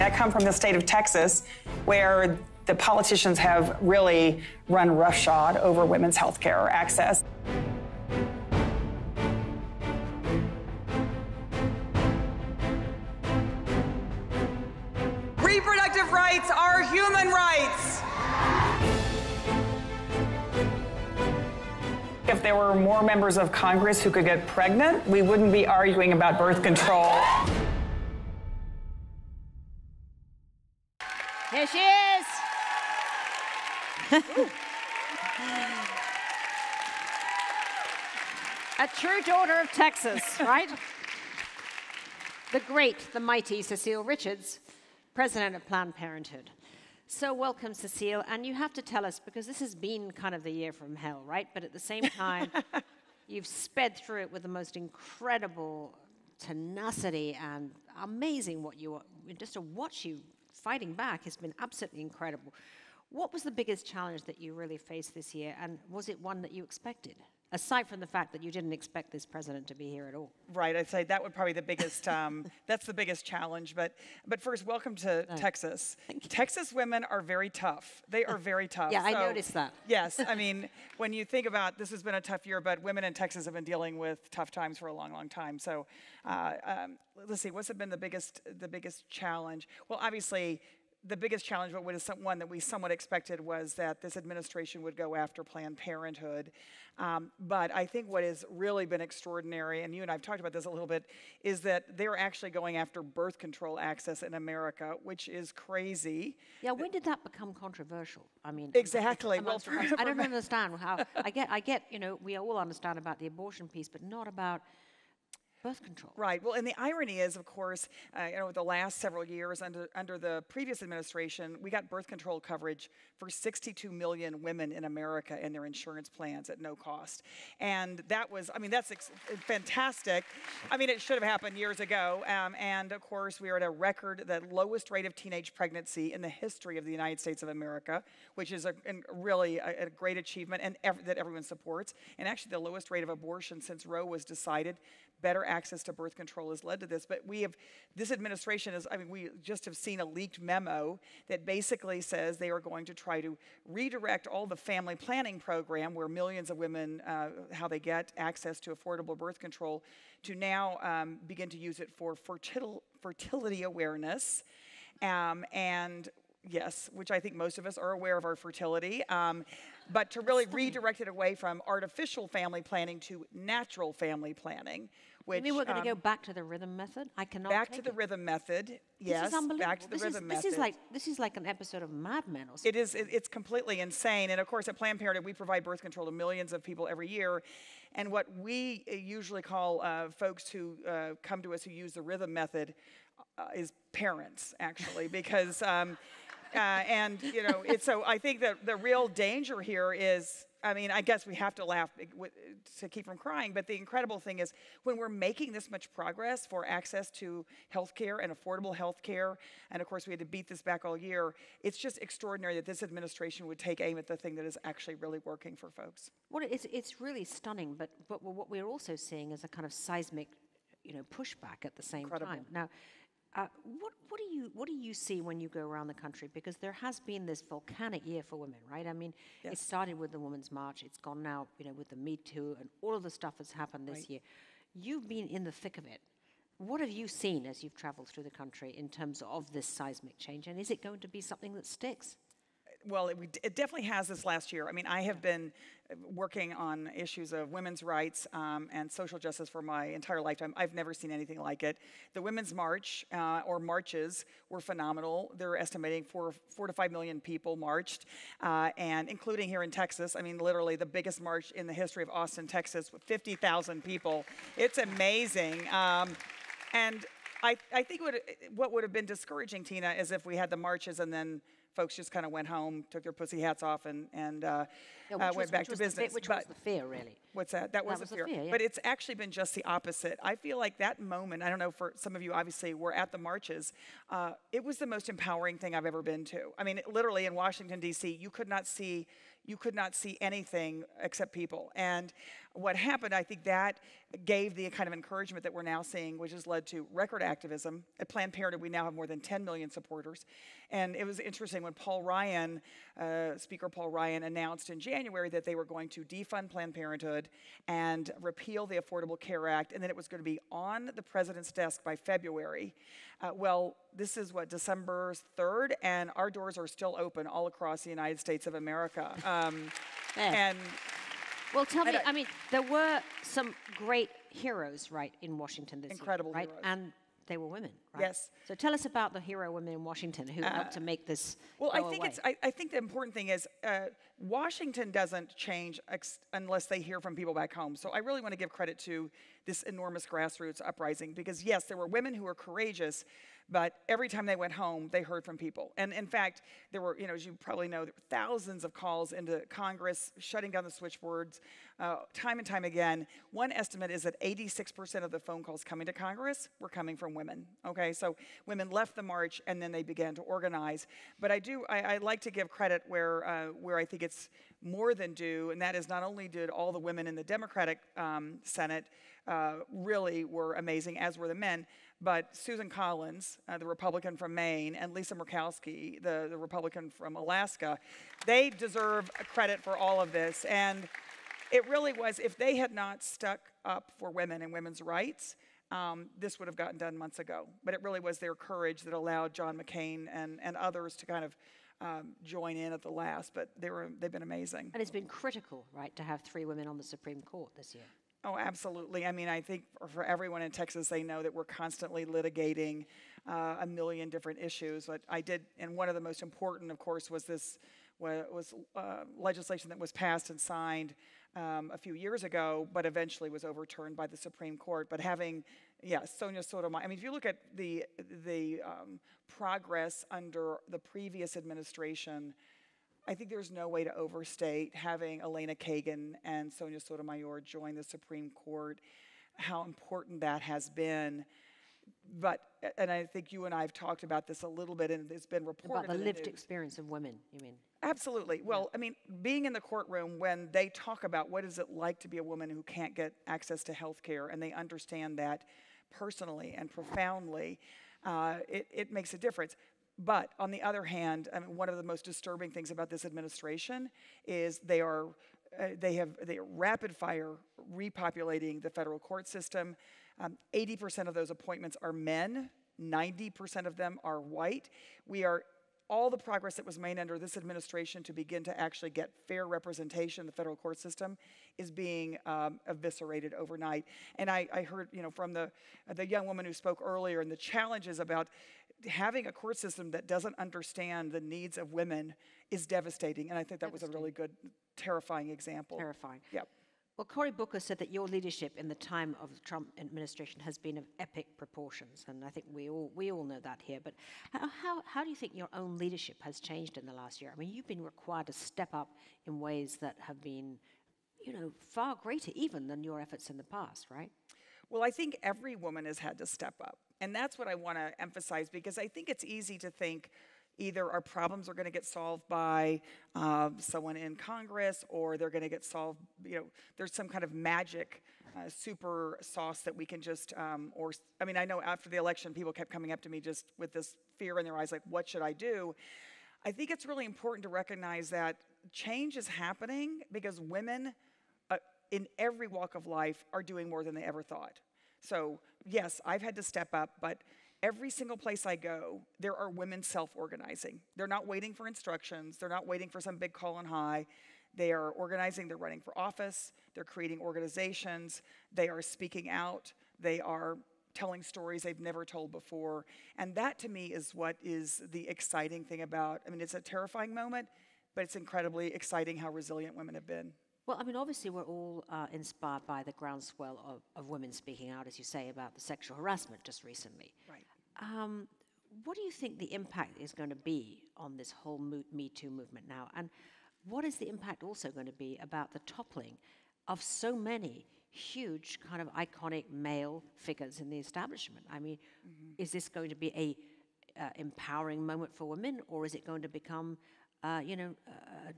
I come from the state of Texas, where the politicians have really run roughshod over women's health care access. Reproductive rights are human rights. If there were more members of Congress who could get pregnant, we wouldn't be arguing about birth control. Here she is. A true daughter of Texas, right? The great, the mighty Cecile Richards, president of Planned Parenthood. So welcome, Cecile, and you have to tell us, because this has been kind of the year from hell, right? But at the same time, you've sped through it with the most incredible tenacity and amazing just to watch you fighting back has been absolutely incredible. What was the biggest challenge that you really faced this year, and was it one that you expected? Aside from the fact that you didn't expect this president to be here at all. Right, I'd say that would probably be the biggest, that's the biggest challenge. But first, welcome to Texas. Texas women are very tough. They are very tough. Yeah, I noticed that. Yes, I mean, when you think about, this has been a tough year, but women in Texas have been dealing with tough times for a long, long time. So let's see, what's been the biggest challenge? Well, obviously, the biggest challenge, but one that we somewhat expected, was that this administration would go after Planned Parenthood. But I think what has really been extraordinary, and you and I have talked about this a little bit, is that they're actually going after birth control access in America, which is crazy. Yeah, when did that become controversial? I mean, exactly. Well, I don't understand how. I get. You know, we all understand about the abortion piece, but not about birth control. Right. Well, and the irony is, of course, the last several years under the previous administration, we got birth control coverage for 62 million women in America in their insurance plans at no cost. And that was, I mean, that's fantastic. I mean, it should have happened years ago. And of course, we are at the lowest rate of teenage pregnancy in the history of the United States of America, which is really a great achievement and that everyone supports. And actually the lowest rate of abortion since Roe was decided. Better access to birth control has led to this. But this administration we just have seen a leaked memo that basically says they are going to try to redirect all the family planning program where millions of women, how they get access to affordable birth control, to now begin to use it for fertility awareness. And yes, which I think most of us are aware of our fertility. But to really redirect it away from artificial family planning to natural family planning. Which, you mean we're going to go back to the rhythm method? I cannot back to the rhythm method, yes. This is unbelievable. Back to the rhythm method. This is like an episode of Mad Men or something. It is. It's completely insane. And of course, at Planned Parenthood, we provide birth control to millions of people every year. And what we usually call folks who come to us who use the rhythm method is parents, actually, because. And so I think that the real danger here is, I mean, I guess we have to laugh to keep from crying, but the incredible thing is when we're making this much progress for access to health care and affordable health care, and of course we had to beat this back all year, it's just extraordinary that this administration would take aim at the thing that is actually really working for folks. Well, it's really stunning, but what we're also seeing is a kind of seismic, pushback at the same time. Now, what do you see when you go around the country? Because there has been this volcanic year for women, right? I mean, yes. It started with the Women's March. It's gone now, with the Me Too and all of the stuff that's happened this year. You've been in the thick of it. What have you seen as you've traveled through the country in terms of this seismic change? And is it going to be something that sticks? Well, it definitely has this last year. I mean, I have been working on issues of women's rights and social justice for my entire lifetime. I've never seen anything like it. The Women's March, or marches, were phenomenal. They're estimating 4 to 5 million people marched, and including here in Texas. I mean, literally the biggest march in the history of Austin, Texas, with 50,000 people. It's amazing. And I think what would have been discouraging, Tina, is if we had the marches and then folks just kind of went home, took their pussy hats off, and Yeah, went back to business. Which was the fear, really. What's that? That was was the the fear. fear, yeah. But it's actually been just the opposite. I feel like that moment, I don't know, for some of you obviously were at the marches, it was the most empowering thing I've ever been to. I mean, literally in Washington, D.C., you could not see anything except people. And what happened, I think that gave the kind of encouragement that we're now seeing, which has led to record activism. At Planned Parenthood, we now have more than 10 million supporters. And it was interesting when Speaker Paul Ryan announced in January that they were going to defund Planned Parenthood and repeal the Affordable Care Act, and then it was going to be on the president's desk by February. Well, this is December 3rd, and our doors are still open all across the United States of America. And well, tell me, I mean, there were some great heroes, right, in Washington this Incredible year, right? heroes. And they were women, right? Yes. So tell us about the hero women in Washington who helped to make this Well, go I think away. I think the important thing is Washington doesn't change unless they hear from people back home. So I really want to give credit to this enormous grassroots uprising because, yes, there were women who were courageous, but every time they went home, they heard from people. And in fact, there were, as you probably know, there were thousands of calls into Congress, shutting down the switchboards, time and time again. One estimate is that 86% of the phone calls coming to Congress were coming from women. Okay, so women left the march and then they began to organize. But I like to give credit where I think it's more than due, and that is not only did all the women in the Democratic Senate really were amazing, as were the men, but Susan Collins, the Republican from Maine, and Lisa Murkowski, the Republican from Alaska, they deserve credit for all of this. And it really was, if they had not stuck up for women and women's rights, this would have gotten done months ago. But it really was their courage that allowed John McCain and others to kind of join in at the last. But they've been amazing. And it's been critical, right, to have 3 women on the Supreme Court this year. Oh, absolutely. I mean, I think for everyone in Texas, they know that we're constantly litigating a million different issues. But and one of the most important, of course, was legislation that was passed and signed a few years ago, but eventually was overturned by the Supreme Court. But having, Sonia Sotomayor. I mean, if you look at the progress under the previous administration, I think there's no way to overstate having Elena Kagan and Sonia Sotomayor join the Supreme Court, how important that has been. And I think you and I have talked about this a little bit, and it's been reported. About the lived experience of women, you mean? Absolutely. Well, I mean, being in the courtroom when they talk about what is it like to be a woman who can't get access to health care, and they understand that personally and profoundly, it makes a difference. But on the other hand, I mean, one of the most disturbing things about this administration is they are rapid fire repopulating the federal court system. 80% of those appointments are men. 90% of them are white. All the progress that was made under this administration to begin to actually get fair representation in the federal court system is being eviscerated overnight. And I heard, from the young woman who spoke earlier, and the challenges about having a court system that doesn't understand the needs of women is devastating. And I think that was a really good, terrifying example. Terrifying. Yep. Well, Cory Booker said that your leadership in the time of the Trump administration has been of epic proportions, and I think we all know that here. But how do you think your own leadership has changed in the last year? I mean, you've been required to step up in ways that have been, far greater even than your efforts in the past, right? Well, I think every woman has had to step up, and that's what I want to emphasize, because I think it's easy to think either our problems are going to get solved by someone in Congress, or they're going to get solved, there's some kind of magic super sauce that we can just, I know after the election, people kept coming up to me just with this fear in their eyes, like, what should I do? I think it's really important to recognize that change is happening because women in every walk of life are doing more than they ever thought. So yes, I've had to step up, but every single place I go, there are women self-organizing. They're not waiting for instructions. They're not waiting for some big call on high. They are organizing. They're running for office. They're creating organizations. They are speaking out. They are telling stories they've never told before. And that, to me, is what is the exciting thing about, it's a terrifying moment, but it's incredibly exciting how resilient women have been. Well, obviously we're all inspired by the groundswell of women speaking out, as you say, about the sexual harassment just recently. Right. what do you think the impact is going to be on this whole Me Too movement now? And what is the impact also going to be about the toppling of so many huge kind of iconic male figures in the establishment? I mean, is this going to be a empowering moment for women, or is it going to become,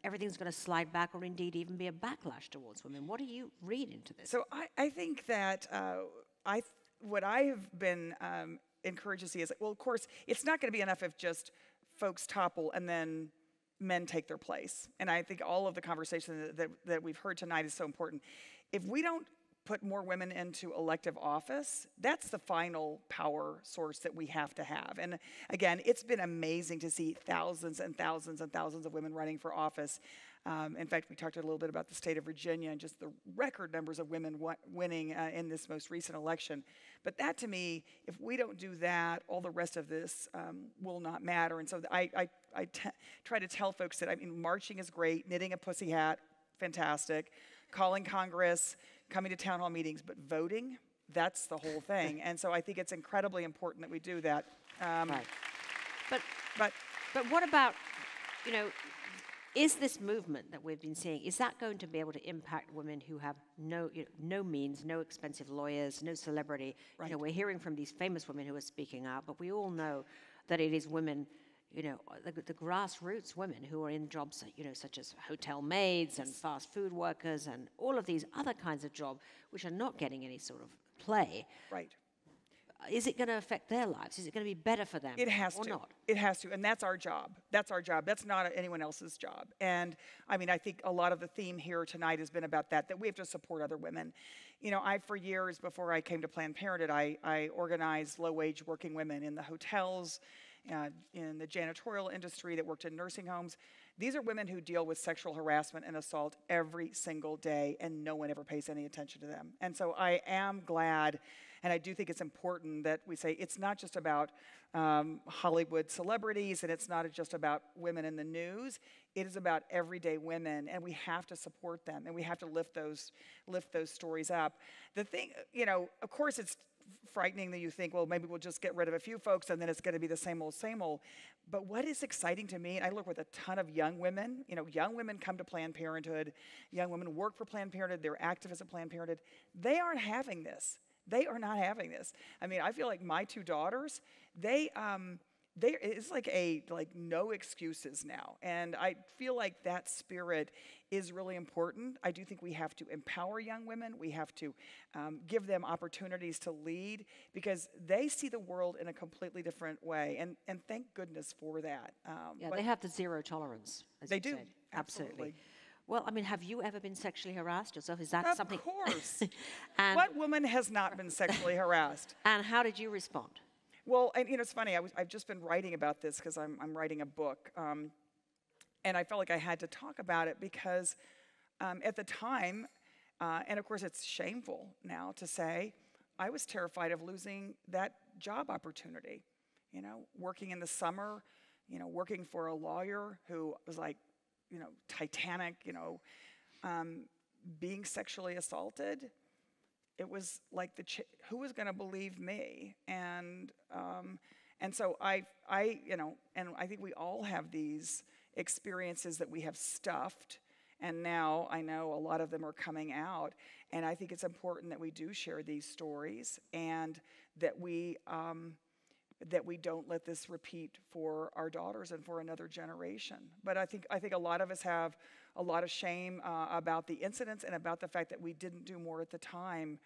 everything's going to slide back, or indeed even be a backlash towards women? What do you read into this? So I think that what I have been encouraged to see is, well, of course, it's not going to be enough if just folks topple and then men take their place. And I think all of the conversation that we've heard tonight is so important. If we don't put more women into elective office, that's the final power source that we have to have. And again, it's been amazing to see thousands and thousands and thousands of women running for office. In fact, we talked a little bit about the state of Virginia and just the record numbers of women winning in this most recent election. But that, to me, if we don't do that, all the rest of this will not matter. And so I try to tell folks that, I mean, marching is great, knitting a pussy hat, fantastic, calling Congress, coming to town hall meetings, but voting, that's the whole thing. And so I think it's incredibly important that we do that. Right. But what about, is this movement that we've been seeing, is that going to be able to impact women who have no means, no expensive lawyers, no celebrity? Right. We're hearing from these famous women who are speaking out, but we all know that it is women, the grassroots women who are in jobs, such as hotel maids and fast food workers and all of these other kinds of jobs which are not getting any sort of play. Right. Is it going to affect their lives? Is it going to be better for them? It has or to. Not? It has to, and that's our job. That's our job. That's not anyone else's job. And I mean, I think a lot of the theme here tonight has been about that we have to support other women. For years before I came to Planned Parenthood, I organized low-wage working women in the hotels, in the janitorial industry, that worked in nursing homes. These are women who deal with sexual harassment and assault every single day, and no one ever pays any attention to them. And so I am glad, and I do think it's important that we say it's not just about Hollywood celebrities, and it's not just about women in the news. It is about everyday women, and we have to support them, and we have to lift those stories up. The thing, of course, it's frightening that you think, well, maybe we'll just get rid of a few folks and then it's going to be the same old. But what is exciting to me, and I work with a ton of young women, young women come to Planned Parenthood, young women work for Planned Parenthood, they're activists at Planned Parenthood. They aren't having this. They are not having this. I mean, I feel like my two daughters, it's like no excuses now. And I feel like that spirit is really important. I do think we have to empower young women. We have to give them opportunities to lead, because they see the world in a completely different way. And thank goodness for that. They have the zero tolerance, as they you do. said. Absolutely. Well, I mean, have you ever been sexually harassed yourself? Is that something? Of course. And what woman has not been sexually harassed? And how did you respond? Well, and it's funny, I've just been writing about this because I'm writing a book. And I felt like I had to talk about it because at the time, and of course it's shameful now to say, I was terrified of losing that job opportunity. Working in the summer, working for a lawyer who was like, Titanic, being sexually assaulted. It was like who was going to believe me? And so I and I think we all have these experiences that we have stuffed, and now I know a lot of them are coming out. And I think it's important that we do share these stories, and that we don't let this repeat for our daughters and for another generation. But I think a lot of us have a lot of shame about the incidents and about the fact that we didn't do more at the time.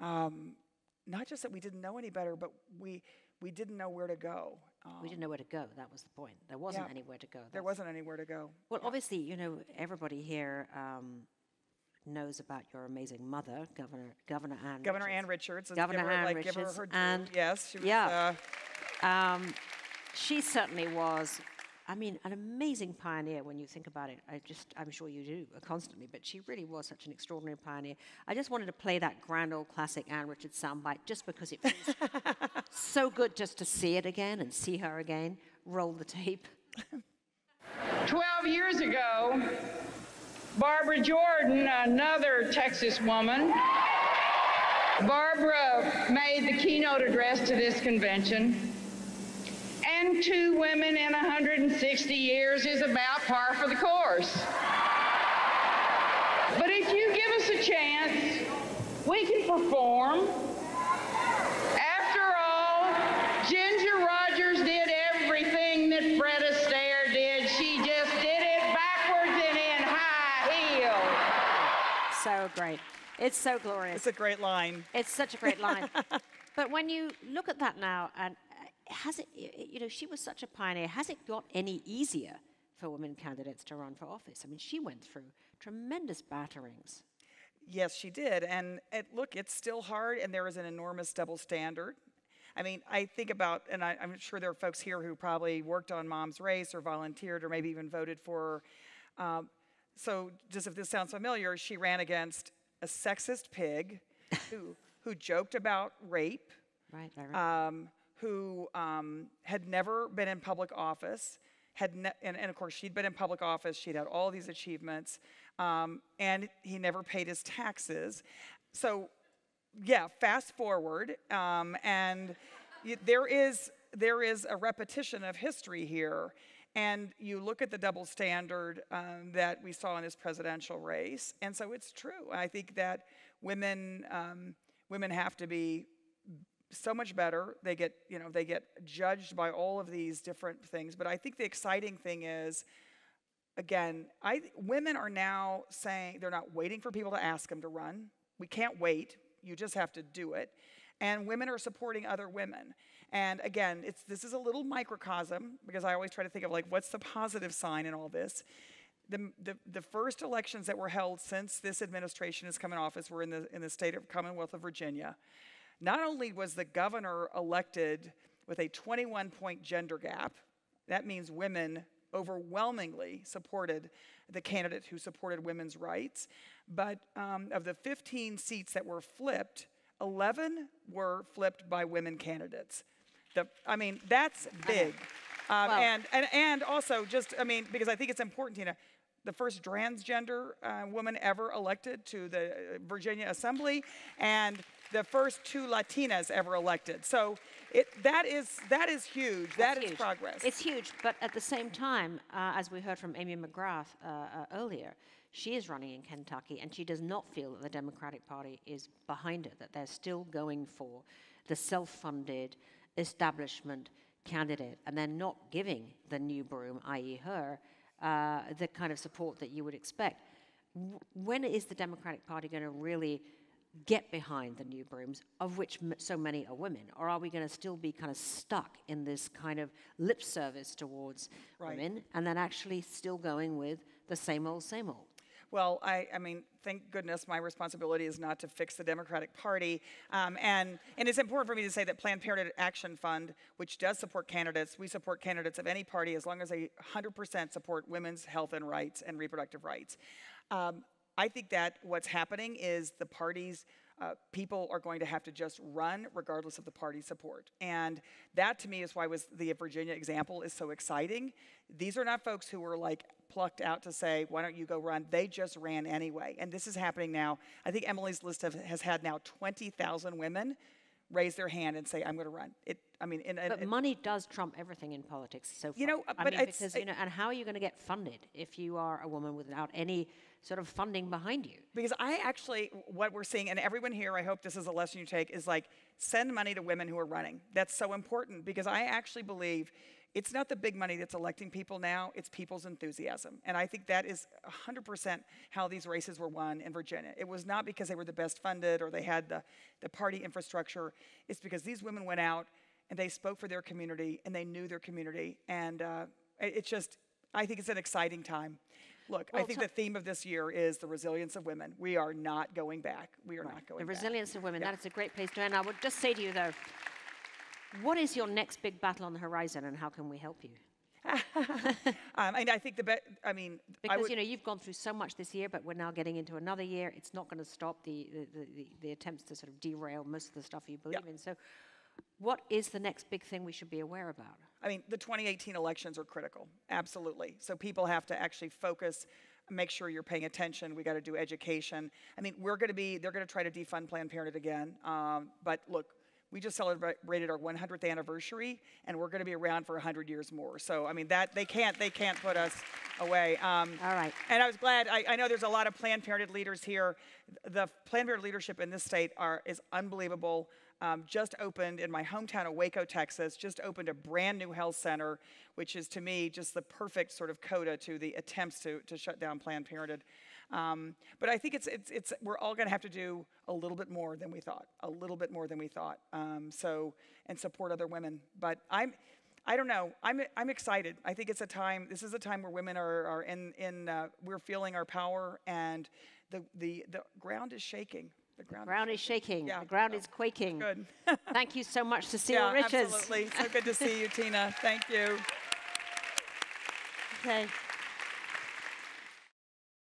Not just that we didn't know any better, but we didn't know where to go. We didn't know where to go. That was the point. There wasn't anywhere to go. There wasn't anywhere to go. Well, obviously, everybody here knows about your amazing mother, Governor Ann. Governor Ann Richards. Governor Ann Richards. Give her her due. And yes, she was. Yeah. She certainly was, an amazing pioneer when you think about it. I'm sure you do constantly, but she really was such an extraordinary pioneer. I just wanted to play that grand old classic Ann Richards soundbite just because it feels so good just to see it again and see her again. Roll the tape. 12 years ago, Barbara Jordan, another Texas woman, Barbara made the keynote address to this convention, and 2 women in 160 years is about par for the course. But if you give us a chance, we can perform. After all, Ginger Rogers did everything that Fred Astaire did. She just did it backwards and in high heels. So great. It's so glorious. It's a great line. It's such a great line. But when you look at that now, and has it, you know, she was such a pioneer. Has it got any easier for women candidates to run for office? I mean, she went through tremendous batterings. Yes, she did. And look, it's still hard, and there is an enormous double standard. I mean, I think about, and I'm sure there are folks here who probably worked on Mom's Race or volunteered or maybe even voted for her. So just if this sounds familiar, she ran against a sexist pig who joked about rape, Right, right. who had never been in public office, and of course she'd been in public office, she'd had all these achievements, and he never paid his taxes. So yeah, fast forward, and there is a repetition of history here. And you look at the double standard that we saw in this presidential race, and so it's true. I think that women have to be so much better. They get judged by all of these different things. But I think the exciting thing is, again, women are now saying they're not waiting for people to ask them to run. We can't wait. You just have to do it. And women are supporting other women. And again, this is a little microcosm, because I always try to think of, like, what's the positive sign in all this? The first elections that were held since this administration has come in office were in the state of Commonwealth of Virginia. Not only was the governor elected with a 21-point gender gap, that means women overwhelmingly supported the candidate who supported women's rights, but of the 15 seats that were flipped, 11 were flipped by women candidates. I mean, that's big. And also, just, I mean, because I think it's important, Tina, the first transgender woman ever elected to the Virginia Assembly, and the first 2 Latinas ever elected. So that is huge. That is progress. It's huge, but at the same time, as we heard from Amy McGrath earlier, she is running in Kentucky, and she does not feel that the Democratic Party is behind her, that they're still going for the self-funded establishment candidate, and they're not giving the new broom, i.e. her, the kind of support that you would expect. When is the Democratic Party going to really get behind the new brooms, of which so many are women? Or are we going to still be kind of stuck in this kind of lip service towards women, and then actually still going with the same old, same old? Well, I mean, thank goodness my responsibility is not to fix the Democratic Party. And it's important for me to say that Planned Parenthood Action Fund, which does support candidates, we support candidates of any party as long as they 100% support women's health and rights and reproductive rights. I think that what's happening is the parties, people are going to have to just run regardless of the party support. And that, to me, is why the Virginia example is so exciting. These are not folks who were like plucked out to say, why don't you go run? They just ran anyway. And this is happening now. I think Emily's list has had now 20,000 women raise their hand and say, I'm going to run. But money does trump everything in politics so far. You know, and how are you going to get funded if you are a woman without any sort of funding behind you? Because what we're seeing, and everyone here, I hope this is a lesson you take, is like, send money to women who are running. That's so important, because I actually believe it's not the big money that's electing people now, it's people's enthusiasm. And I think that is 100% how these races were won in Virginia. It was not because they were the best funded or they had the party infrastructure. It's because these women went out and they spoke for their community and they knew their community. And I think it's an exciting time. Look, I think the theme of this year is the resilience of women. We are not going back. We are not going back. The resilience of women, that is a great place to end. I would just say to you, though, what is your next big battle on the horizon, and how can we help you? And I think because you've gone through so much this year, but we're now getting into another year. It's not going to stop the attempts to sort of derail most of the stuff you believe in. So, what is the next big thing we should be aware about? I mean, the 2018 elections are critical, absolutely. So people have to actually focus, make sure you're paying attention. We got to do education. I mean, they're going to try to defund Planned Parenthood again. But look, we just celebrated our 100th anniversary, and we're going to be around for 100 years more. So, I mean, they can't put us away. All right. And I was glad, I know there's a lot of Planned Parenthood leaders here. The Planned Parenthood leadership in this state is unbelievable. Just opened in my hometown of Waco, Texas, just opened a brand new health center, which is, to me, just the perfect sort of coda to the attempts to shut down Planned Parenthood. But I think we're all going to have to do a little bit more than we thought, and support other women. But I don't know. I'm excited. I think it's a time. This is a time where women are we're feeling our power, and the ground is shaking. The ground is shaking. Yeah, the ground is quaking. Good. Thank you so much, Cecile Richards. Absolutely. So good to see you, Tina. Thank you. Okay.